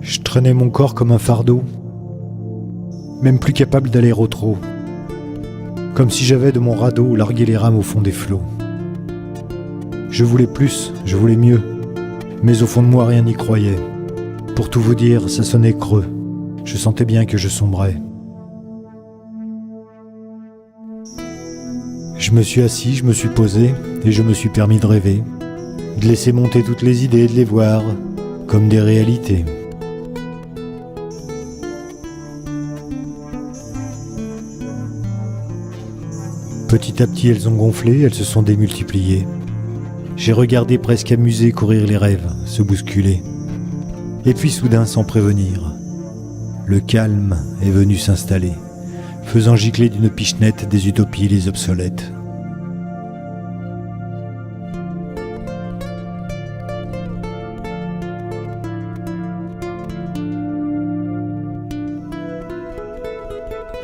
Je traînais mon corps comme un fardeau, même plus capable d'aller au trot, comme si j'avais de mon radeau largué les rames au fond des flots. Je voulais plus, je voulais mieux, mais au fond de moi rien n'y croyait. Pour tout vous dire, ça sonnait creux, je sentais bien que je sombrais. Je me suis assis, je me suis posé, et je me suis permis de rêver, de laisser monter toutes les idées, de les voir comme des réalités. Petit à petit, elles ont gonflé, elles se sont démultipliées. J'ai regardé presque amusé courir les rêves, se bousculer. Et puis soudain, sans prévenir, le calme est venu s'installer, faisant gicler d'une pichenette des utopies les obsolètes.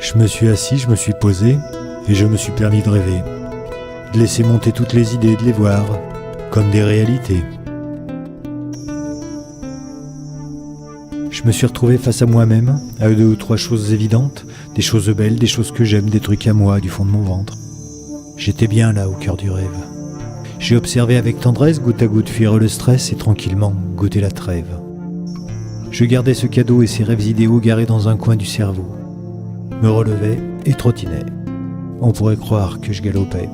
Je me suis assis, je me suis posé, et je me suis permis de rêver, de laisser monter toutes les idées, de les voir comme des réalités. Je me suis retrouvé face à moi-même, à deux ou trois choses évidentes, des choses belles, des choses que j'aime, des trucs à moi, du fond de mon ventre. J'étais bien là, au cœur du rêve. J'ai observé avec tendresse, goutte à goutte, fuir le stress et tranquillement goûter la trêve. Je gardais ce cadeau et ces rêves idéaux garés dans un coin du cerveau. Me relevais et trottinais. On pourrait croire que je galopais.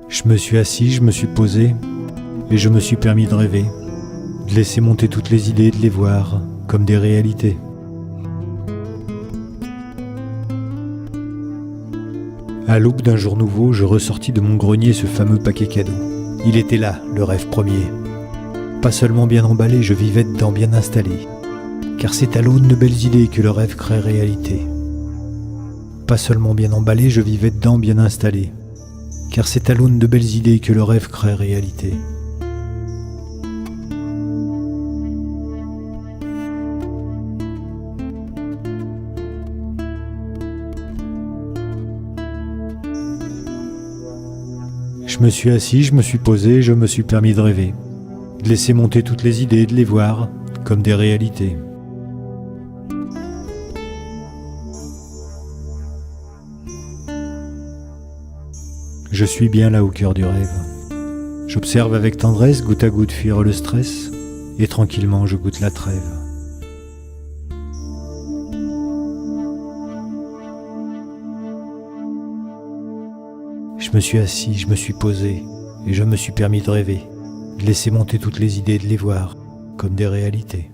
Je me suis assis, je me suis posé, et je me suis permis de rêver, de laisser monter toutes les idées, de les voir comme des réalités. À l'aube d'un jour nouveau, je ressortis de mon grenier ce fameux paquet cadeau. Il était là, le rêve premier. Pas seulement bien emballé, je vivais dedans bien installé. Car c'est à l'aune de belles idées que le rêve crée réalité. Pas seulement bien emballé, je vivais dedans bien installé. Car c'est à l'aune de belles idées que le rêve crée réalité. Je me suis assis, je me suis posé, je me suis permis de rêver, de laisser monter toutes les idées, de les voir comme des réalités. Je suis bien là au cœur du rêve. J'observe avec tendresse, goutte à goutte, fuir le stress, et tranquillement je goûte la trêve. Je me suis assis, je me suis posé, et je me suis permis de rêver, de laisser monter toutes les idées, de les voir comme des réalités.